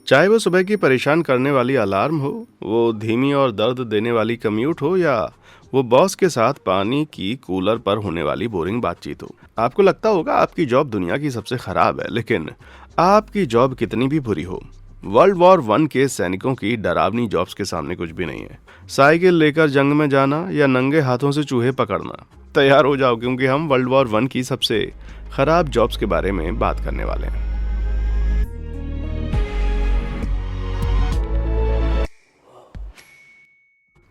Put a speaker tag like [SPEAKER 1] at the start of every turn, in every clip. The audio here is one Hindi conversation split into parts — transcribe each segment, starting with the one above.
[SPEAKER 1] चाहे वो सुबह की परेशान करने वाली अलार्म हो, वो धीमी और दर्द देने वाली कम्यूट हो, या वो बॉस के साथ पानी की कूलर पर होने वाली बोरिंग बातचीत हो। आपको लगता होगा आपकी जॉब दुनिया की सबसे खराब है, लेकिन आपकी जॉब कितनी भी बुरी हो, वर्ल्ड वॉर वन के सैनिकों की डरावनी जॉब्स के सामने कुछ भी नहीं है। साइकिल लेकर जंग में जाना या नंगे हाथों से चूहे पकड़ना, तैयार हो जाओ, क्योंकि हम वर्ल्ड वॉर वन की सबसे खराब जॉब्स के बारे में बात करने वाले हैं।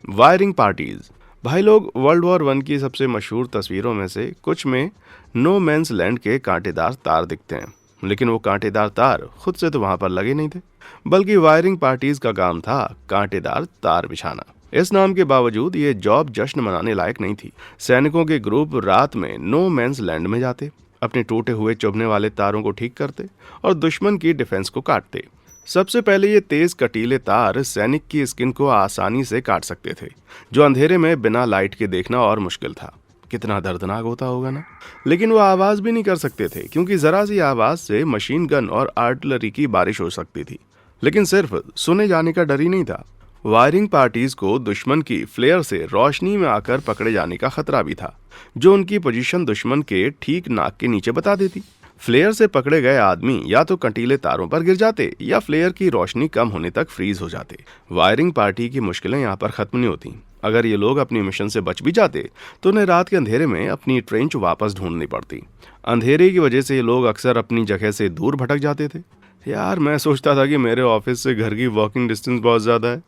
[SPEAKER 1] Wiring parties. भाई लोग, वर्ल्ड वॉर वन की सबसे मशहूर तस्वीरों में से कुछ में नो मैंस लैंड के कांटेदार तार दिखते हैं, लेकिन वो कांटेदार तार खुद से तो वहां पर लगे नहीं थे, बल्कि वायरिंग पार्टीज का काम था कांटेदार तार बिछाना। इस नाम के बावजूद ये जॉब जश्न मनाने लायक नहीं थी। सैनिकों के ग्रुप रात में नो मैंस लैंड में जाते, अपने टूटे हुए चुभने वाले तारों को ठीक करते और दुश्मन की डिफेंस को काटते। सबसे पहले ये तेज कटीले तार सैनिक की स्किन को आसानी से काट सकते थे, जो अंधेरे में बिना लाइट के देखना और मुश्किल था। कितना दर्दनाक होता होगा ना। लेकिन वो आवाज भी नहीं कर सकते थे, क्योंकि जरा सी आवाज से मशीन गन और आर्टिलरी की बारिश हो सकती थी। लेकिन सिर्फ सुने जाने का डर ही नहीं था, वायरिंग पार्टीज को दुश्मन की फ्लेयर से रोशनी में आकर पकड़े जाने का खतरा भी था, जो उनकी पोजीशन दुश्मन के ठीक नाक के नीचे बता देती। फ्लेयर से पकड़े गए आदमी या तो कंटीले तारों पर गिर जाते या फ्लेयर की रोशनी कम होने तक फ्रीज हो जाते। वायरिंग पार्टी की मुश्किलें यहाँ पर खत्म नहीं होती। अगर ये लोग अपनी मिशन से बच भी जाते तो उन्हें रात के अंधेरे में अपनी ट्रेंच वापस ढूंढनी पड़ती। अंधेरे की वजह से ये लोग अक्सर अपनी जगह से दूर भटक जाते थे। यार, मैं सोचता था कि मेरे ऑफिस से घर की वॉकिंग डिस्टेंस बहुत ज्यादा है।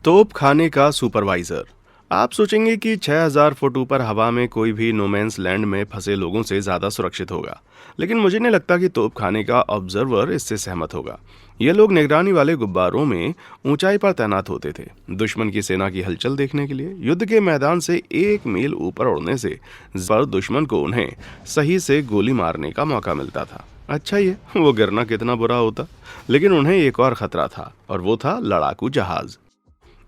[SPEAKER 1] तोप खाने का सुपरवाइजर। आप सोचेंगे कि 6000 फुट ऊपर हवा में कोई भी नोमैंस लैंड में फंसे लोगों से ज्यादा सुरक्षित होगा, लेकिन मुझे नहीं लगता कि तोप खाने का ऑब्जर्वर इससे सहमत होगा। ये लोग निगरानी वाले गुब्बारों में ऊंचाई पर तैनात होते थे, दुश्मन की सेना की हलचल देखने के लिए। युद्ध के मैदान से 1 मील ऊपर उड़ने से पर दुश्मन को उन्हें सही से गोली मारने का मौका मिलता था। अच्छा, ये वो गिरना कितना बुरा होता। लेकिन उन्हें एक और खतरा था, और वो था लड़ाकू जहाज।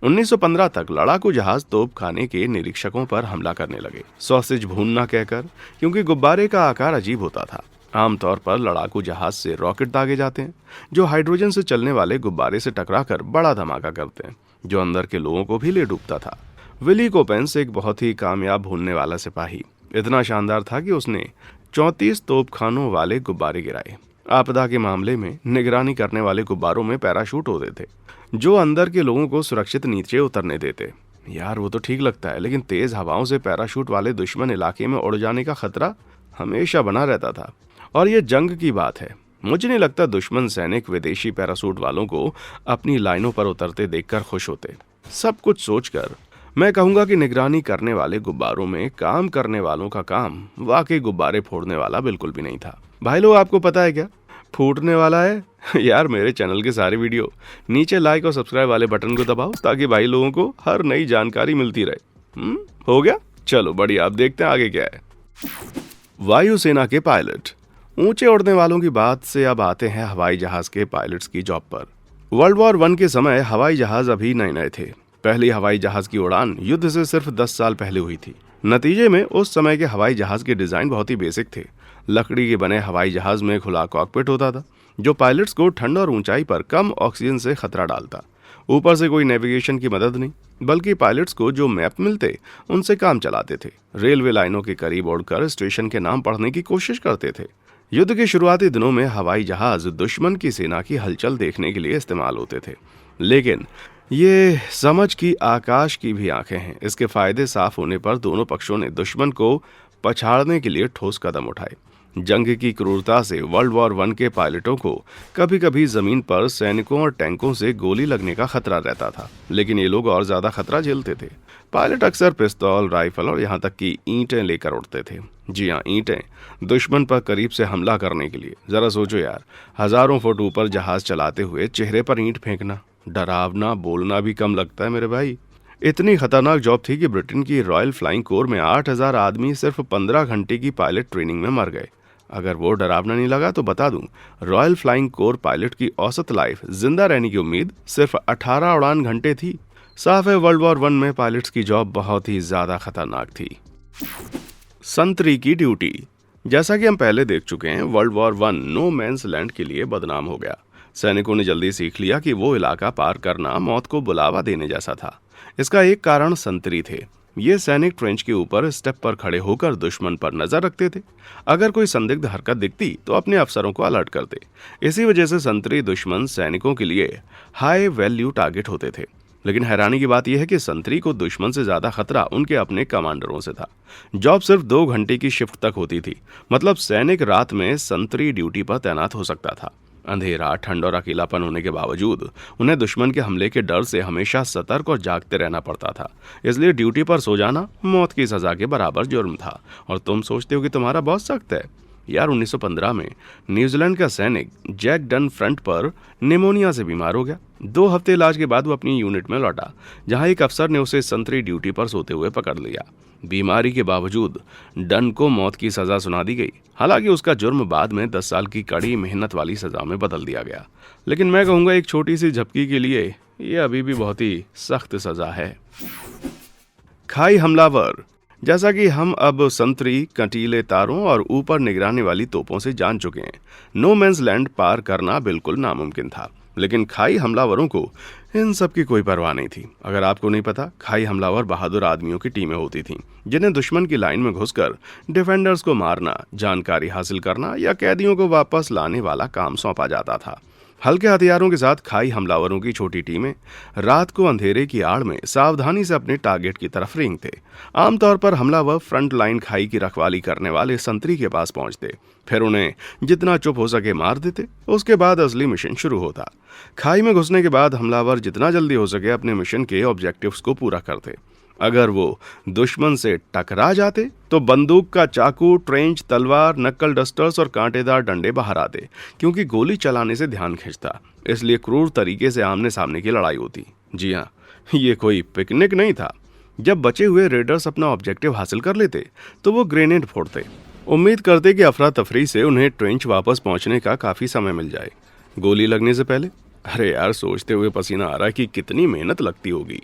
[SPEAKER 1] 1915 तक लड़ाकू जहाज तोप खाने के निरीक्षकों पर हमला करने लगे, सॉसेज भूनना कहकर, क्योंकि गुब्बारे का आकार अजीब होता था। आमतौर पर लड़ाकू जहाज से रॉकेट दागे जाते हैं, जो हाइड्रोजन से चलने वाले गुब्बारे से टकराकर बड़ा धमाका करते हैं, जो अंदर के लोगों को भी ले डूबता था। विली कोपेंस एक बहुत ही कामयाब भूनने वाला सिपाही इतना शानदार था कि उसने 34 तोपखानों वाले गुब्बारे गिराए। आपदा के मामले में निगरानी करने वाले गुब्बारों में पैराशूट होते थे, जो अंदर के लोगों को सुरक्षित नीचे उतरने देते। यार, वो तो ठीक लगता है, लेकिन तेज हवाओं से पैराशूट वाले दुश्मन इलाके में उड़ जाने का खतरा हमेशा बना रहता था। और ये जंग की बात है, मुझे नहीं लगता दुश्मन सैनिक विदेशी पैराशूट वालों को अपनी लाइनों पर उतरते देखकर खुश होते। सब कुछ सोचकर मैं कहूंगा कि निगरानी करने वाले गुब्बारों में काम करने वालों का काम वाकई गुब्बारे फोड़ने वाला बिल्कुल भी नहीं था। भाई लोग, आपको पता है क्या फूटने वाला है? यार, मेरे चैनल के सारे वीडियो नीचे लाइक और सब्सक्राइब वाले बटन को दबाओ, ताकि भाई लोगों को हर नई जानकारी मिलती रहे। हो गया? चलो बढ़िया, अब देखते हैं आगे क्या है। वायुसेना के पायलट। ऊंचे उड़ने वालों की बात से अब आते हैं हवाई जहाज के पायलट्स की जॉब पर। वर्ल्ड वॉर वन के समय हवाई जहाज अभी नए नए थे। पहली हवाई जहाज की उड़ान युद्ध से सिर्फ 10 साल पहले हुई थी। नतीजे में उस समय के हवाई जहाज के डिजाइन बहुत ही बेसिक थे। लकड़ी के बने हवाई जहाज में खुला कॉकपिट होता था, जो पायलट्स को ठंड और ऊंचाई पर कम ऑक्सीजन से खतरा डालता। ऊपर से कोई नेविगेशन की मदद नहीं, बल्कि पायलट्स को जो मैप मिलते उनसे काम चलाते थे। रेलवे लाइनों के करीब उड़कर स्टेशन के नाम पढ़ने की कोशिश करते थे। युद्ध के शुरुआती दिनों में हवाई जहाज दुश्मन की सेना की हलचल देखने के लिए इस्तेमाल होते थे, लेकिन ये समझ की आकाश की भी आंखें हैं। इसके फायदे साफ होने पर दोनों पक्षों ने दुश्मन को पछाड़ने के लिए ठोस कदम उठाए। जंग की क्रूरता से वर्ल्ड वॉर वन के पायलटों को कभी कभी जमीन पर सैनिकों और टैंकों से गोली लगने का खतरा रहता था, लेकिन ये लोग और ज्यादा खतरा झेलते थे। पायलट अक्सर पिस्तौल, राइफल और यहाँ तक कि ईंटें लेकर उड़ते थे। जी हाँ, ईंटें, दुश्मन पर करीब से हमला करने के लिए। जरा सोचो यार, हजारों फुट ऊपर जहाज चलाते हुए चेहरे पर ईंट फेंकना, डरावना, बोलना भी कम लगता है मेरे भाई। इतनी खतरनाक जॉब थी कि ब्रिटेन की रॉयल फ्लाइंग कोर में 8000 आदमी सिर्फ 15 घंटे की पायलट ट्रेनिंग में मर गए। अगर वो डरावना नहीं लगा तो बता दूं, रॉयल फ्लाइंग कोर पायलट की औसत लाइफ, जिंदा रहने की उम्मीद सिर्फ 18 उड़ान घंटे थी। साफ है, वर्ल्ड वॉर वन में पायलट्स की जॉब बहुत ही ज्यादा खतरनाक थी। संतरी की ड्यूटी। जैसा कि हम पहले देख चुके हैं, world war one no man's land के लिए बदनाम हो गया। सैनिकों ने जल्दी सीख लिया कि वो इलाका पार करना मौत को बुलावा देने जैसा था। इसका एक कारण संतरी थे। ये सैनिक ट्रेंच के ऊपर स्टेप पर खड़े होकर दुश्मन पर नजर रखते थे। अगर कोई संदिग्ध हरकत दिखती तो अपने अफसरों को अलर्ट करते। इसी वजह से संतरी दुश्मन सैनिकों के लिए हाई वैल्यू टारगेट होते थे। लेकिन हैरानी की बात यह है कि संतरी को दुश्मन से ज्यादा खतरा उनके अपने कमांडरों से था। जॉब सिर्फ 2 घंटे की शिफ्ट तक होती थी। मतलब सैनिक रात में संतरी ड्यूटी पर तैनात हो सकता था। अंधेरा, ठंड और अकेलापन होने के बावजूद उन्हें दुश्मन के हमले के डर से हमेशा सतर्क और जागते रहना पड़ता था। इसलिए ड्यूटी पर सो जाना मौत की सजा के बराबर जुर्म था। और तुम सोचते हो कि तुम्हारा बॉस सख्त है? यार, 1915 में न्यूजीलैंड का सैनिक जैक डन फ्रंट पर निमोनिया से बीमार हो गया। 2 हफ्ते इलाज के बाद वो अपनी यूनिट में लौटा, जहां एक अफसर ने उसे संतरी ड्यूटी पर सोते हुए पकड़ लिया। बीमारी के बावजूद डन को मौत की सजा सुना दी गई। हालांकि उसका जुर्म बाद में 10 साल की कड़ी मेहनत वाली सजा में बदल दिया गया। लेकिन मैं कहूँगा एक छोटी सी झपकी के लिए ये अभी भी बहुत ही सख्त सजा है। खाई हमलावर। जैसा कि हम अब संतरी, कंटीले तारों और ऊपर निगरानी वाली तोपों से जान चुके हैं, नो मैंस लैंड पार करना बिल्कुल नामुमकिन था। लेकिन खाई हमलावरों को इन सब की कोई परवाह नहीं थी। अगर आपको नहीं पता, खाई हमलावर बहादुर आदमियों की टीमें होती थीं, जिन्हें दुश्मन की लाइन में घुसकर डिफेंडर्स को मारना, जानकारी हासिल करना या कैदियों को वापस लाने वाला काम सौंपा जाता था। हल्के हथियारों के साथ खाई हमलावरों की छोटी टीमें रात को अंधेरे की आड़ में सावधानी से अपने टारगेट की तरफ रेंगते। आमतौर पर हमलावर फ्रंट लाइन खाई की रखवाली करने वाले संतरी के पास पहुंचते, फिर उन्हें जितना चुप हो सके मार देते। उसके बाद असली मिशन शुरू होता। खाई में घुसने के बाद हमलावर जितना जल्दी हो सके अपने मिशन के ऑब्जेक्टिव्स को पूरा करते। अगर वो दुश्मन से टकरा जाते तो बंदूक का चाकू, ट्रेंच, तलवार, नक्कल डस्टर्स और कांटेदार डंडे बाहर आते, क्योंकि गोली चलाने से ध्यान खिंचता। इसलिए क्रूर तरीके से आमने सामने की लड़ाई होती। जी हाँ, ये कोई पिकनिक नहीं था। जब बचे हुए रेडर्स अपना ऑब्जेक्टिव हासिल कर लेते तो वो ग्रेनेड फोड़ते, उम्मीद करते कि अफरा तफरी से उन्हें ट्रेंच वापस पहुंचने का काफी समय मिल जाए गोली लगने से पहले। अरे यार, सोचते हुए पसीना आ रहा है कि कितनी मेहनत लगती होगी।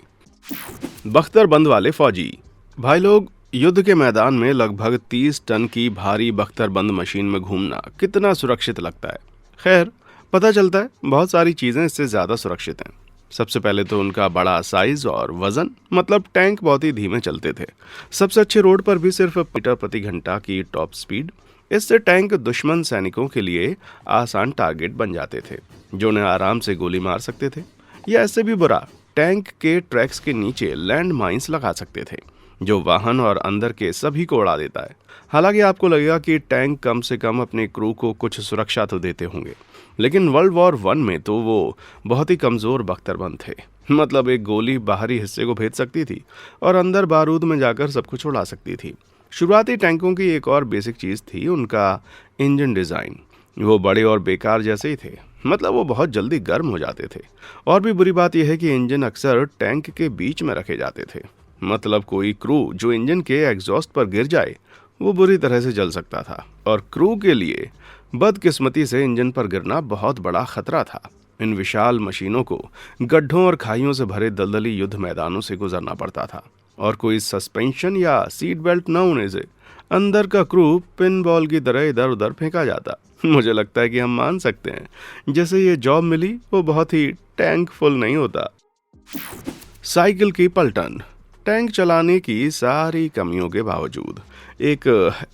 [SPEAKER 1] बख्तरबंद वाले फौजी। भाई लोग, युद्ध के मैदान में लगभग 30 टन की भारी बख्तरबंद मशीन में घूमना कितना सुरक्षित लगता है। खैर, पता चलता है बहुत सारी चीजें इससे ज्यादा सुरक्षित हैं। सबसे पहले तो उनका बड़ा साइज और वजन, मतलब टैंक बहुत ही धीमे चलते थे। सबसे अच्छे रोड पर भी सिर्फ मीटर प्रति घंटा की टॉप स्पीड। इससे टैंक दुश्मन सैनिकों के लिए आसान टारगेट बन जाते थे, जो उन्हें आराम से गोली मार सकते थे। या ऐसे भी बुरा, टैंक के ट्रैक्स के नीचे लैंड माइंस लगा सकते थे, जो वाहन और अंदर के सभी को उड़ा देता है। हालांकि आपको लगेगा कि टैंक कम से कम अपने क्रू को कुछ सुरक्षा तो देते होंगे, लेकिन वर्ल्ड वॉर 1 में तो वो बहुत ही कमजोर बख्तरबंद थे। मतलब एक गोली बाहरी हिस्से को भेद सकती थी और अंदर बारूद में जाकर सब कुछ उड़ा सकती थी। शुरुआती टैंकों की एक और बेसिक चीज थी उनका इंजन डिजाइन। वो बड़े और बेकार जैसे ही थे, मतलब वो बहुत जल्दी गर्म हो जाते थे। और भी बुरी बात यह है कि इंजन अक्सर टैंक के बीच में रखे जाते थे। मतलब कोई क्रू जो इंजन के एग्जॉस्ट पर गिर जाए वो बुरी तरह से जल सकता था। और क्रू के लिए बदकिस्मती से इंजन पर गिरना बहुत बड़ा खतरा था। इन विशाल मशीनों को गड्ढों और खाइयों से भरे दलदली युद्ध मैदानों से गुजरना पड़ता था, और कोई सस्पेंशन या सीट बेल्ट न होने से अंदर का क्रू पिन बॉल की तरह इधर उधर फेंका जाता। मुझे लगता है कि हम मान सकते हैं जैसे ये जॉब मिली वो बहुत ही टैंकफुल नहीं होता। साइकिल की पलटन। टैंक चलाने की सारी कमियों के बावजूद एक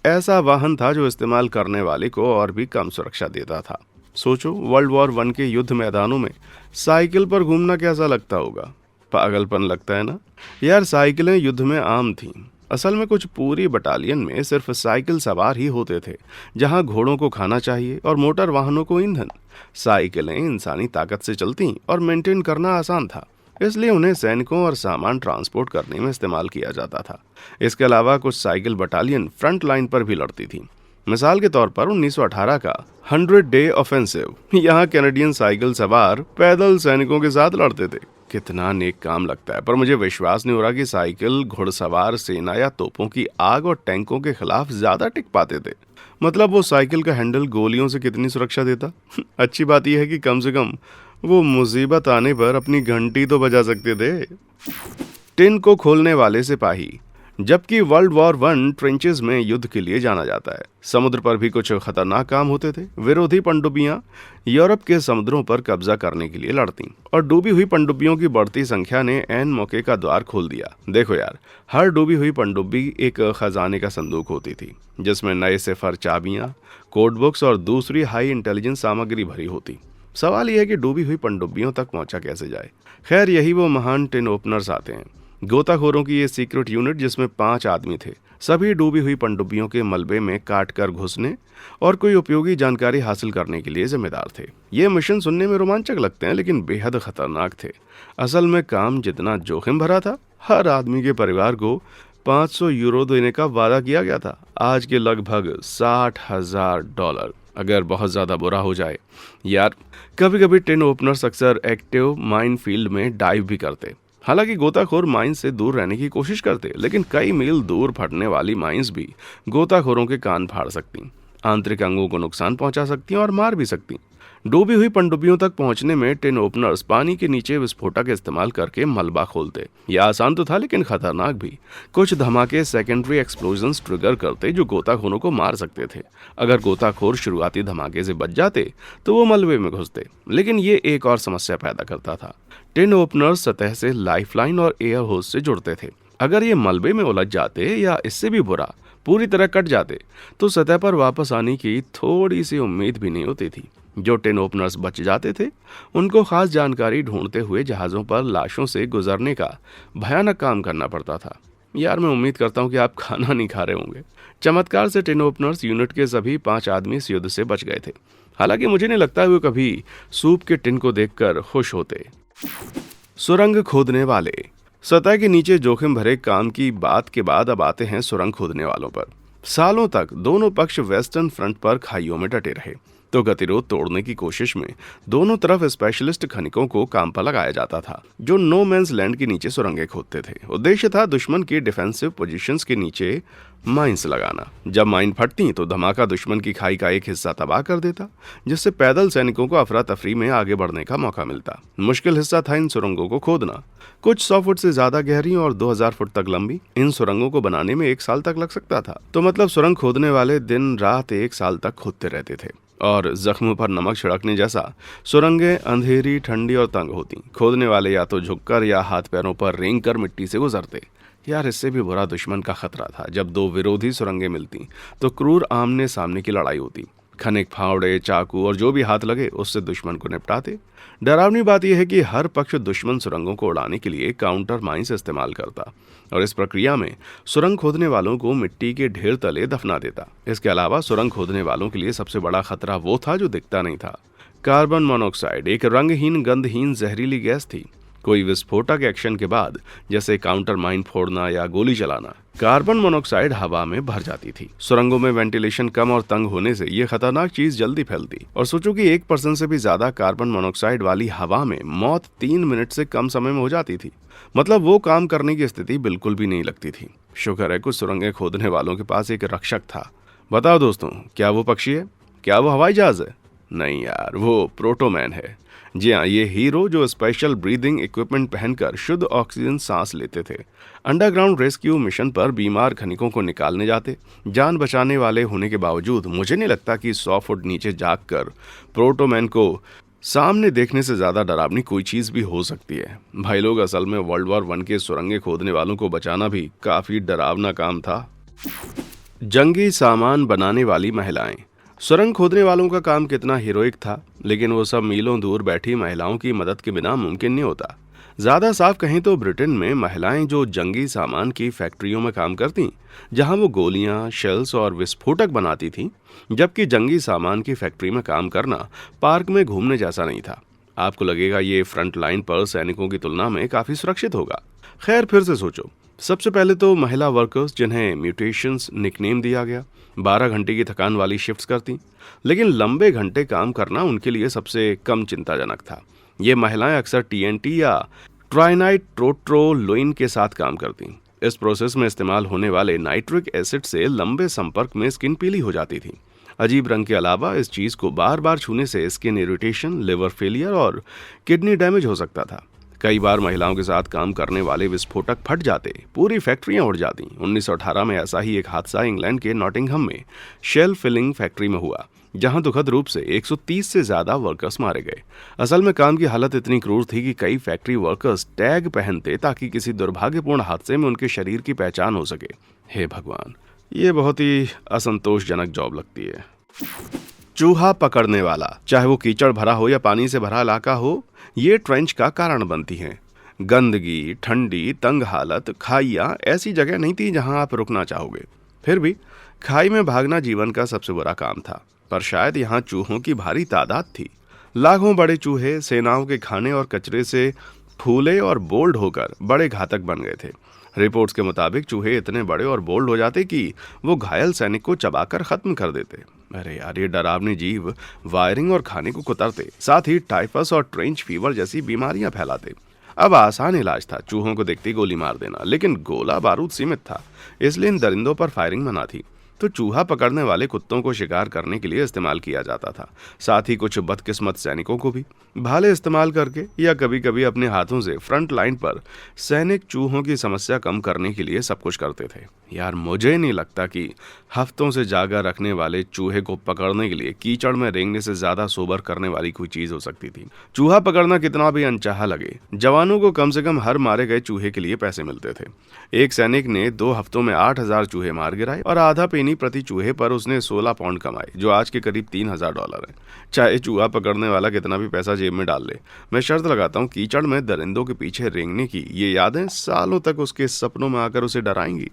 [SPEAKER 1] ऐसा वाहन था जो इस्तेमाल करने वाले को और भी कम सुरक्षा देता था। सोचो, वर्ल्ड वॉर 1 के युद्ध मैदानों में साइकिल पर घूमना कैसा लगता होगा। पागलपन लगता है ना यार। साइकिलें युद्ध में आम थीं। असल में कुछ पूरी बटालियन में सिर्फ साइकिल सवार ही होते थे, जहां घोड़ों को खाना चाहिए और मोटर वाहनों को ईंधन। साइकिलें इंसानी ताकत से चलती और मेंटेन करना आसान था, इसलिए उन्हें सैनिकों और सामान ट्रांसपोर्ट करने में इस्तेमाल किया जाता था। इसके अलावा कुछ साइकिल बटालियन फ्रंट लाइन पर भी लड़ती थी। मिसाल के तौर पर 1918 का 100 डे ऑफेंसिव, यहाँ कैनेडियन साइकिल सवार पैदल सैनिकों के साथ लड़ते थे। कितना नेक काम लगता है, पर मुझे विश्वास नहीं हो रहा कि साइकिल घुड़सवार सेना या तोपों की आग और टैंकों के खिलाफ ज्यादा टिक पाते थे। मतलब वो साइकिल का हैंडल गोलियों से कितनी सुरक्षा देता। अच्छी बात यह है कि कम से कम वो मुसीबत आने पर अपनी घंटी तो बजा सकते थे। टिन को खोलने वाले सिपाही। जबकि वर्ल्ड वॉर वन ट्रेंचेस में युद्ध के लिए जाना जाता है। समुद्र पर भी कुछ खतरनाक काम होते थे। विरोधी पनडुब्बियां यूरोप के समुद्रों पर कब्जा करने के लिए लड़ती और डूबी हुई पनडुब्बियों की बढ़ती संख्या ने ऐन मौके का द्वार खोल दिया। देखो यार, हर डूबी हुई पनडुब्बी एक खजाने का संदूक होती थी जिसमें नए सिफर, चाबियां, कोड बुक्स और दूसरी हाई इंटेलिजेंस सामग्री भरी होती। सवाल यह है कि डूबी हुई पनडुब्बियों तक पहुंचा कैसे जाए। खैर, यही वो महान टिन ओपनर्स आते हैं। गोताखोरों की ये सीक्रेट यूनिट जिसमें 5 आदमी थे, सभी डूबी हुई पनडुब्बियों के मलबे में काट कर घुसने और कोई उपयोगी जानकारी हासिल करने के लिए जिम्मेदार थे। ये मिशन सुनने में रोमांचक लगते हैं लेकिन बेहद खतरनाक थे। असल में काम जितना जोखिम भरा था, हर आदमी के परिवार को 500 यूरो देने का वादा किया गया था, आज के लगभग $60,000। अगर बहुत ज्यादा बुरा हो जाए यार, कभी कभी टिन ओपनर्स अक्सर एक्टिव माइन फील्ड में डाइव भी करते। हालांकि गोताखोर माइंस से दूर रहने की कोशिश करते, लेकिन कई मील दूर फटने वाली माइंस भी गोताखोरों के कान फाड़ सकती, आंतरिक अंगों को नुकसान पहुंचा सकती और मार भी सकती। डूबी हुई पनडुब्बियों तक पहुंचने में टिन ओपनर्स पानी के नीचे विस्फोटक इस्तेमाल करके मलबा खोलते। यह आसान तो था लेकिन खतरनाक भी। कुछ धमाके सेकेंडरी एक्सप्लोजन्स ट्रिगर करते जो गोताखोरों को मार सकते थे। अगर गोताखोर शुरुआती धमाके से बच जाते तो वो मलबे में घुसते, लेकिन ये एक और समस्या पैदा करता था। टिन ओपनर्स सतह से लाइफलाइन और एयर होस से जुड़ते थे। अगर ये मलबे में उलझ जाते या इससे भी बुरा पूरी तरह कट जाते तो सतह पर वापस आने की थोड़ी सी उम्मीद भी नहीं होती थी। जो टिन ओपनर्स बच जाते थे उनको खास जानकारी ढूंढते हुए जहाज़ों पर लाशों से गुजरने का भयानक काम करना पड़ता था। यार, मैं उम्मीद करता हूँ कि आप खाना नहीं खा रहे होंगे। चमत्कार से टिन ओपनर्स यूनिट के सभी 5 आदमी इस युद्ध से बच गए थे। हालांकि मुझे नहीं लगता वो कभी सूप के टिन को देखकर खुश होते। सुरंग खोदने वाले। सतह के नीचे जोखिम भरे काम की बात के बाद अब आते हैं सुरंग खोदने वालों पर। सालों तक दोनों पक्ष वेस्टर्न फ्रंट पर खाइयों में डटे रहे, तो गतिरोध तोड़ने की कोशिश में दोनों तरफ स्पेशलिस्ट खनिकों को काम पर लगाया जाता था जो नो मैंस लैंड के नीचे सुरंगें खोदते थे। उद्देश्य था दुश्मन की डिफेंसिव पोजीशंस के नीचे माइंस लगाना। जब माइन फटती तो धमाका दुश्मन की खाई का एक हिस्सा तबाह कर देता, जिससे पैदल सैनिकों को अफरा तफरी में आगे बढ़ने का मौका मिलता। मुश्किल हिस्सा था इन सुरंगों को खोदना। कुछ 100 फुट से ज्यादा गहरी और 2000 फुट तक लंबी। इन सुरंगों को बनाने में 1 साल तक लग सकता था। तो मतलब सुरंग खोदने वाले दिन रात 1 साल तक खोदते रहते थे और जख्मों पर नमक छिड़कने जैसा। सुरंगें अंधेरी, ठंडी और तंग होती। खोदने वाले या तो झुककर या हाथ पैरों पर रेंग कर मिट्टी से गुजरते। यार, इससे भी बुरा दुश्मन का खतरा था। जब 2 विरोधी सुरंगें मिलती तो क्रूर आमने सामने की लड़ाई होती। खनिक फावड़े, चाकू और जो भी हाथ लगे उससे दुश्मन को निपटाते। डरावनी बात यह है कि हर पक्ष दुश्मन सुरंगों को उड़ाने के लिए काउंटर माइंस इस्तेमाल करता और इस प्रक्रिया में सुरंग खोदने वालों को मिट्टी के ढेर तले दफना देता। इसके अलावा सुरंग खोदने वालों के लिए सबसे बड़ा खतरा वो था जो दिखता नहीं था। कार्बन मोनोऑक्साइड एक रंगहीन, गंधहीन, जहरीली गैस थी। कोई विस्फोटक एक्शन के बाद, जैसे काउंटर माइन फोड़ना या गोली चलाना, कार्बन मोनोऑक्साइड हवा में भर जाती थी। सुरंगों में वेंटिलेशन कम और तंग होने से यह खतरनाक चीज जल्दी फैलती। और सोचो कि 1% से भी ज्यादा कार्बन मोनोऑक्साइड वाली हवा में मौत 3 मिनट से कम समय में हो जाती थी। मतलब वो काम करने की स्थिति बिल्कुल भी नहीं लगती थी। शुक्र है कुछ सुरंगें खोदने वालों के पास एक रक्षक था। बताओ दोस्तों, क्या वो पक्षी है? क्या वो हवाई जहाज है? नहीं यार, वो प्रोटोमैन है। जी हाँ, ये हीरो जो स्पेशल ब्रीदिंग इक्विपमेंट पहनकर शुद्ध ऑक्सीजन सांस लेते थे, अंडरग्राउंड रेस्क्यू मिशन पर बीमार खनिकों को निकालने जाते। जान बचाने वाले होने के बावजूद मुझे नहीं लगता कि 100 फुट नीचे जाकर प्रोटोमैन को सामने देखने से ज्यादा डरावनी कोई चीज भी हो सकती है। भाई लोग, असल में वर्ल्ड वॉर 1 के सुरंगें खोदने वालों को बचाना भी काफी डरावना काम था। जंगी सामान बनाने वाली महिलाएं। सुरंग खोदने वालों का काम कितना हीरोइक था, लेकिन वो सब मीलों दूर बैठी महिलाओं की मदद के बिना मुमकिन नहीं होता। ज्यादा साफ कहें तो ब्रिटेन में महिलाएं जो जंगी सामान की फैक्ट्रियों में काम करती, जहां वो गोलियां, शेल्स और विस्फोटक बनाती थीं, जबकि जंगी सामान की फैक्ट्री में काम करना पार्क में घूमने जैसा नहीं था। आपको लगेगा ये फ्रंट लाइन पर सैनिकों की तुलना में काफी सुरक्षित होगा। खैर, फिर से सोचो। सबसे पहले तो महिला वर्कर्स, जिन्हें म्यूटेशंस निकनेम दिया गया, 12 घंटे की थकान वाली शिफ्ट्स करती, लेकिन लंबे घंटे काम करना उनके लिए सबसे कम चिंताजनक था। ये महिलाएं अक्सर टीएनटी या ट्राइनाइट्रोट्रोलुइन के साथ काम करती। इस प्रोसेस में इस्तेमाल होने वाले नाइट्रिक एसिड से लंबे संपर्क में स्किन पीली हो जाती थी। अजीब रंग के अलावा इस चीज को बार बार छूने से स्किन इरिटेशन, लिवर फेलियर और किडनी डैमेज हो सकता था। कई बार महिलाओं के साथ काम करने वाले विस्फोटक फट जाते, पूरी फैक्ट्रियां उड़ जाती। 1918 में ऐसा ही एक हादसा इंग्लैंड के नॉटिंघम में शेल फिलिंग फैक्ट्री में हुआ, जहां दुखद रूप से 130 से ज्यादा वर्कर्स मारे गए। असल में काम की हालत इतनी क्रूर थी कि कई फैक्ट्री वर्कर्स टैग पहनते ताकि किसी दुर्भाग्यपूर्ण हादसे में उनके शरीर की पहचान हो सके। हे भगवान, ये बहुत ही असंतोषजनक जॉब लगती है। चूहा पकड़ने वाला, चाहे वो कीचड़ भरा हो या पानी से भरा इलाका हो, ये ट्रेंच का कारण बनती हैं। गंदगी, ठंडी, तंग हालत, खाइयां ऐसी जगह नहीं थी जहां आप रुकना चाहोगे। फिर भी खाई में भागना जीवन का सबसे बुरा काम था, पर शायद यहाँ चूहों की भारी तादाद थी। लाखों बड़े चूहे सेनाओं के खाने और कचरे से फूले और बोल्ड होकर बड़े घातक बन गए थे। रिपोर्ट्स के मुताबिक चूहे इतने बड़े और बोल्ड हो जाते कि वो घायल सैनिक को चबाकर खत्म कर देते। अरे यार, ये डरावने जीव वायरिंग और खाने को कुतरते, साथ ही टाइफस और ट्रेंच फीवर जैसी बीमारियां फैलाते। अब आसान इलाज था चूहों को देखते ही गोली मार देना, लेकिन गोला बारूद सीमित था, इसलिए इन दरिंदों पर फायरिंग मना थी। तो चूहा पकड़ने वाले कुत्तों को शिकार करने के लिए इस्तेमाल किया जाता था, साथ ही कुछ बदकिस्मत सैनिकों को भी। भाले इस्तेमाल करके या कभी कभी अपने हाथों से फ्रंट लाइन पर सैनिक चूहों की समस्या कम करने के लिए सब कुछ करते थे। यार, मुझे नहीं लगता कि हफ्तों से जागा रखने वाले चूहे को पकड़ने के लिए कीचड़ में रेंगने से ज्यादा सोबर करने वाली कोई चीज हो सकती थी। चूहा पकड़ना कितना भी अनचाहा लगे, जवानों को कम से कम हर मारे गए चूहे के लिए पैसे मिलते थे। एक सैनिक ने 2 हफ्तों में 8,000 चूहे मार गिराए और आधा पेनी प्रति चूहे पर उसने 16 पाउंड कमाए, जो आज के करीब $3,000 है। चाहे चूहा पकड़ने वाला कितना भी पैसा जेब में डाल ले, मैं शर्त लगाता हूँ कीचड़ में दरिंदों के पीछे रेंगने की ये यादें सालों तक उसके सपनों में आकर उसे डराएंगी।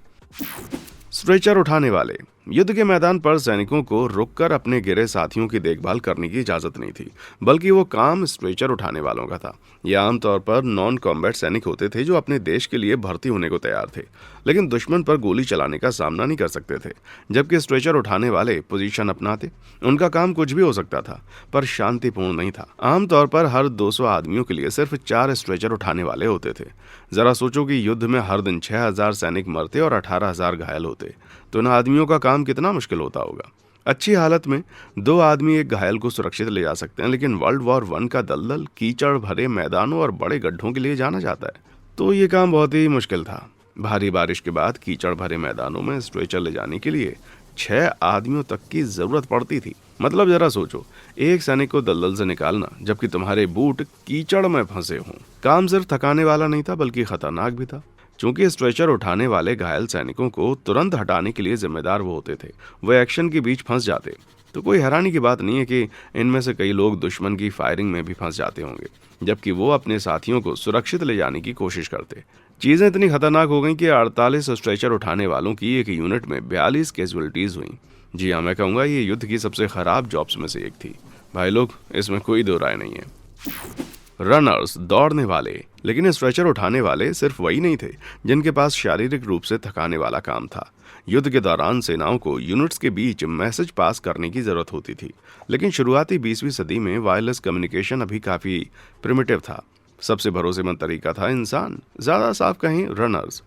[SPEAKER 1] स्ट्रेचर उठाने वाले, युद्ध के मैदान पर सैनिकों को रुककर अपने गिरे साथियों की देखभाल करने की इजाजत नहीं थी, बल्कि वो काम स्ट्रेचर उठाने वालों का था। ये आमतौर पर नॉन कॉम्बैट सैनिक होते थे जो अपने देश के लिए भर्ती होने को तैयार थे, लेकिन दुश्मन पर गोली चलाने का सामना नहीं कर सकते थे। जबकि स्ट्रेचर उठाने वाले पोजीशन अपनाते, उनका काम कुछ भी हो सकता था, पर शांतिपूर्ण नहीं था। आमतौर पर हर 200 आदमियों के लिए सिर्फ 4 स्ट्रेचर उठाने वाले होते थे। जरा सोचो कि युद्ध में हर दिन 6,000 सैनिक मरते और 18,000 घायल होते, तो इन आदमियों का काम कितना मुश्किल होता होगा। अच्छी हालत में 2 आदमी एक घायल को सुरक्षित ले जा सकते हैं, लेकिन वर्ल्ड वॉर 1 का दलदल कीचड़ भरे मैदानों और बड़े गड्ढों के लिए जाना जाता है, तो ये काम बहुत ही मुश्किल था। भारी बारिश के बाद कीचड़ भरे मैदानों में स्ट्रेचर ले जाने के लिए 6 आदमियों तक की जरूरत पड़ती थी। मतलब जरा सोचो, एक सैनिक को दलदल से निकालना जबकि तुम्हारे बूट कीचड़ में फंसे हों। काम सिर्फ थकाने वाला नहीं था, बल्कि खतरनाक भी था। चूंकि स्ट्रेचर उठाने वाले घायल सैनिकों को तुरंत हटाने के लिए जिम्मेदार वो होते थे, वो एक्शन के बीच फंस जाते, तो कोई हैरानी की बात नहीं है कि इनमें से कई लोग दुश्मन की फायरिंग में भी फंस जाते होंगे, जबकि वो अपने साथियों को सुरक्षित ले जाने की कोशिश करते। चीजें इतनी खतरनाक हो गई कि 48 स्ट्रेचर उठाने वालों की एक यूनिट में 42 कैजुअलिटीज हुई। जी हाँ, मैं कहूँगा ये युद्ध की सबसे खराब जॉब्स में से एक थी। भाई लोग, इसमें कोई दो राय नहीं है। रनर्स, दौड़ने वाले, लेकिन स्ट्रेचर उठाने वाले सिर्फ वही नहीं थे जिनके पास शारीरिक रूप से थकाने वाला काम था। युद्ध के दौरान सेनाओं को यूनिट्स के बीच मैसेज पास करने की जरूरत होती थी, लेकिन शुरुआती 20वीं सदी में वायरलेस कम्युनिकेशन अभी काफी प्रिमिटिव था। सबसे भरोसेमंद तरीका था इंसान, ज्यादा साफ कहें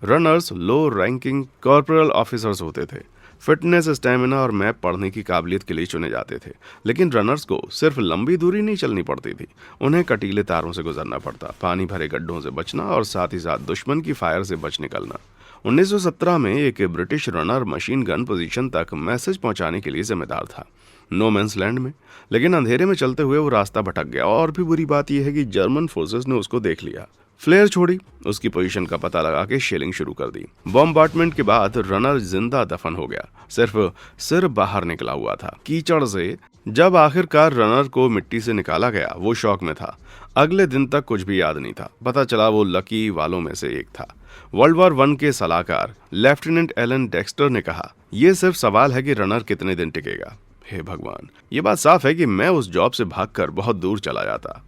[SPEAKER 1] रनर्स लो रैंकिंग कॉर्पोरल ऑफिसर्स होते थे। फिटनेस, स्टैमिना और मैप पढ़ने की काबिलियत के लिए चुने जाते थे, लेकिन रनर्स को सिर्फ लंबी दूरी नहीं चलनी पड़ती थी, उन्हें कटीले तारों से गुजरना पड़ता, पानी भरे गड्ढों से बचना और साथ ही साथ दुश्मन की फायर से बच निकलना। 1917 में एक British runner machine gun position तक मैसेज पहुंचाने के लिए जिम्मेदार था, नो मैंस लैंड में। लेकिन अंधेरे में चलते हुए वो रास्ता भटक गया, और भी बुरी बात यह है कि जर्मन फोर्सेस ने उसको देख लिया, फ्लेयर छोड़ी, उसकी पोजीशन का पता लगा के शेलिंग शुरू कर दी। बॉम्बार्डमेंट के बाद रनर जिंदा दफन हो गया, सिर्फ सिर बाहर निकला हुआ था कीचड़ से। जब आखिरकार रनर को मिट्टी से निकाला गया, वो शौक में था। अगले दिन तक कुछ भी याद नहीं था। पता चला वो लकी वालों में से एक था। वर्ल्ड वॉर 1 के सलाहकार लेफ्टिनेंट एलन डेक्स्टर ने कहा, यह सिर्फ सवाल है कि रनर कितने दिन टिकेगा। हे भगवान, ये बात साफ है कि मैं उस जॉब से भागकर बहुत दूर चला जाता।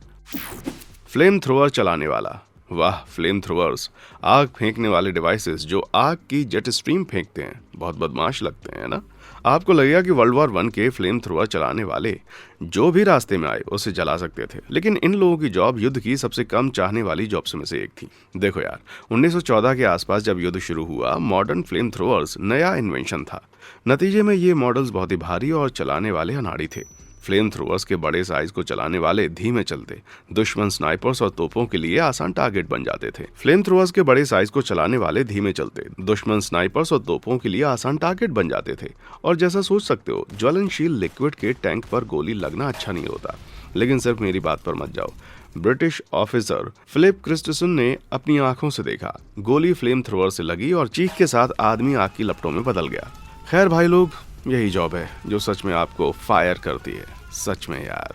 [SPEAKER 1] फ्लेम थ्रोअर चलाने वाला, वाह, फ्लेम थ्रोअर्स, आग फेंकने वाले डिवाइसेस जो आग की जेट स्ट्रीम फेंकते हैं, बहुत बदमाश लगते हैं ना। आपको लगेगा कि वर्ल्ड वॉर 1 के फ्लेम थ्रोअर चलाने वाले जो भी रास्ते में आए उसे जला सकते थे, लेकिन इन लोगों की जॉब युद्ध की सबसे कम चाहने वाली जॉब्स में से एक थी। देखो यार, 1914 के आसपास जब युद्ध शुरू हुआ, मॉडर्न फ्लेम थ्रोअर्स नया इन्वेंशन था। नतीजे में ये मॉडल्स बहुत ही भारी और चलाने वाले अनाड़ी थे। फ्लेम थ्रोअर्स के बड़े साइज को चलाने वाले धीमे चलते दुश्मन स्नाइपर्स और तोपों के लिए आसान टारगेट बन जाते थे। फ्लेम थ्रोअर्स के बड़े साइज को चलाने वाले धीमे चलते दुश्मन स्नाइपर्स और तोपों के लिए आसान टारगेट बन जाते थे। और जैसा सोच सकते हो, ज्वलनशील लिक्विड के टैंक पर गोली लगना अच्छा नहीं होता, लेकिन सिर्फ मेरी बात पर मत जाओ। ब्रिटिश ऑफिसर फिलिप क्रिस्टसन ने अपनी आंखों से देखा, गोली फ्लेम थ्रोअर से लगी और चीख के साथ आदमी आग की लपटों में बदल गया। खैर भाई लोग, यही जॉब है जो सच में आपको फायर करती है, सच में यार।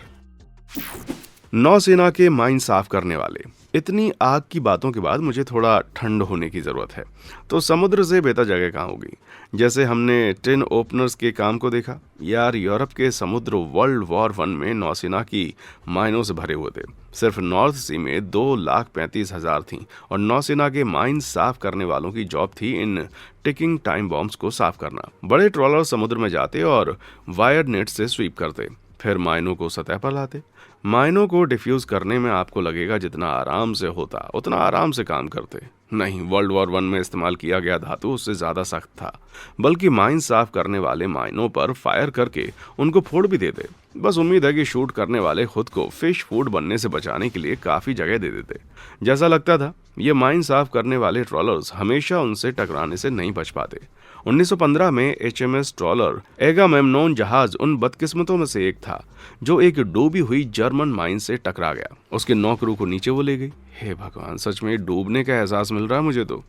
[SPEAKER 1] नौसेना के माइन साफ करने वाले। इतनी आग की बातों के बाद मुझे थोड़ा ठंड होने की जरूरत है, तो समुद्र से बेहतर जगह कहाँ होगी। जैसे हमने टिन ओपनर्स के काम को देखा यार, यूरोप के समुद्र वर्ल्ड वॉर 1 में नौसेना की माइनों से भरे हुए थे। सिर्फ नॉर्थ सी में 2,35,000 थी और नौसेना के माइन साफ करने वालों की जॉब थी इन टिकिंग टाइम बॉम्ब्स को साफ करना। बड़े ट्रॉलर समुद्र में जाते और वायर नेट से स्वीप करते, फिर माइनों को सतह पर लाते। माइनों को डिफ्यूज करने में आपको लगेगा जितना आराम से होता उतना आराम से काम करते। नहीं, वर्ल्ड वॉर 1 में इस्तेमाल किया गया धातु उससे ज्यादा सख्त था, बल्कि माइन साफ करने वाले माइनों पर फायर करके उनको फोड़ भी देते। बस उम्मीद है कि शूट करने वाले खुद को फिश फूड बनने से बचाने के लिए काफी जगह दे देते। जैसा लगता था, ये माइन साफ करने वाले ट्रॉलर्स हमेशा उनसे टकराने से नहीं बच पाते। 1915 में HMS ट्रॉलर एगामेम्नोन जहाज उन बदकिस्मतों में से एक था जो एक डूबी हुई जर्मन माइन से टकरा गया। उसके 9 क्रू को नीचे वो ले गई। हे भगवान, सच में डूबने का एहसास मिल रहा है मुझे तो।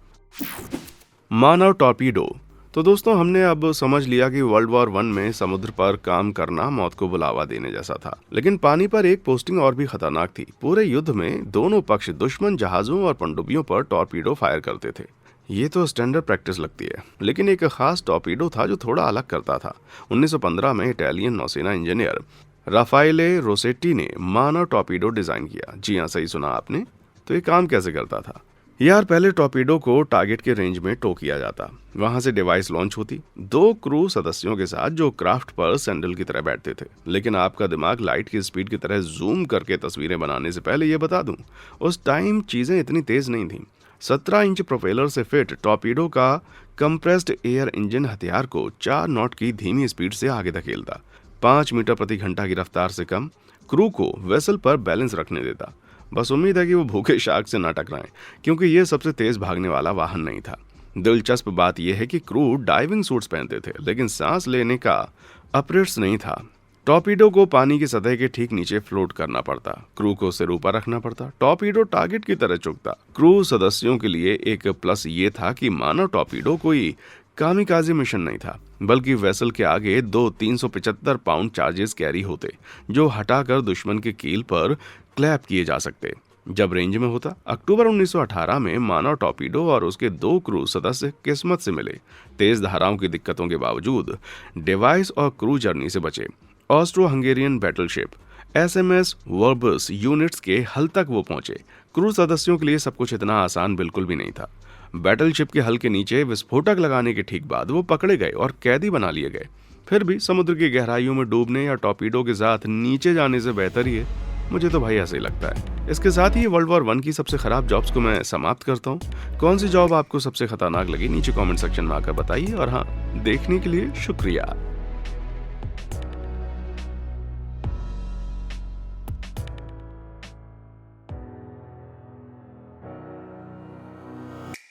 [SPEAKER 1] मानव टॉर्पीडो। तो दोस्तों, हमने अब समझ लिया कि वर्ल्ड वॉर 1 में समुद्र पर काम करना मौत को बुलावा देने जैसा था, लेकिन पानी पर एक पोस्टिंग और भी खतरनाक थी। पूरे युद्ध में दोनों पक्ष दुश्मन जहाजों और पनडुब्बियों पर टॉर्पीडो फायर करते थे। ये तो स्टैंडर्ड प्रैक्टिस लगती है, लेकिन एक खास टॉर्पीडो था जो थोड़ा अलग करता था। 1915 में इटालियन नौसेना इंजीनियर राफाएले रोसेट्टी ने मानव टॉर्पीडो डिजाइन किया। जी हाँ, सही सुना आपने। तो ये काम कैसे करता था यार? पहले टॉर्पीडो को टारगेट के रेंज में टो किया जाता, वहां से डिवाइस लॉन्च होती 2 क्रू सदस्यों के साथ जो क्राफ्ट पर सैंडल की तरह बैठते थे। लेकिन आपका दिमाग लाइट की स्पीड की तरह जूम करके तस्वीरें बनाने से पहले ये बता दूं, उस टाइम चीजें इतनी तेज नहीं थी। 17 इंच प्रोपेलर से फिट टॉर्पीडो का कंप्रेस्ड एयर इंजन हथियार को 4 नॉट की धीमी स्पीड से आगे धकेलता, 5 मीटर प्रति घंटा की रफ्तार से कम क्रू को वेसल पर बैलेंस रखने देता। बस उम्मीद है कि वो भूखे शार्क से ना टकराएं, क्योंकि ये सबसे तेज भागने वाला वाहन नहीं था। दिलचस्प बात यह है कि क्रू डाइविंग सूट्स पहनते थे, लेकिन सांस लेने का अपरेट्स नहीं था। टॉर्पीडो को पानी की सतह के ठीक नीचे फ्लोट करना पड़ता, क्रू को सिर ऊपर रखना पड़ता, टॉर्पीडो टारगेट की तरह चुकता। क्रू सदस्यों के लिए एक प्लस ये था कि मानव टॉर्पीडो कोई कामिकाज़े मिशन नहीं था, बल्कि वेसल के आगे 2 375 पाउंड चार्जेस कैरी होते, जो हटाकर दुश्मन के कील पर क्लैप किए जा सकते जब रेंज में होता। अक्टूबर 1918 में मानव टॉर्पीडो और उसके 2 क्रू सदस्य किस्मत से मिले। तेज धाराओं की दिक्कतों के बावजूद डिवाइस और क्रू जर्नी से बचे। Austro Hungarian battleship SMS verbose units के हल तक वो पहुंचे। क्रू सदस्यों के लिए सब कुछ इतना आसान बिल्कुल भी नहीं था। बैटलशिप के हल के नीचे विस्फोटक लगाने के ठीक बाद वो पकड़े गए और कैदी बना लिए गए। फिर भी समुद्र की गहराइयों में डूबने या टॉर्पीडो के साथ नीचे जाने से बेहतर ही है। मुझे तो भाई ऐसा ही लगता है। इसके साथ ही वर्ल्ड वॉर 1 की सबसे खराब जॉब्स को मैं समाप्त करता हूँ। कौन सी जॉब आपको सबसे खतरनाक लगी नीचे कमेंट सेक्शन में आकर बताइए। और हाँ, देखने के लिए शुक्रिया।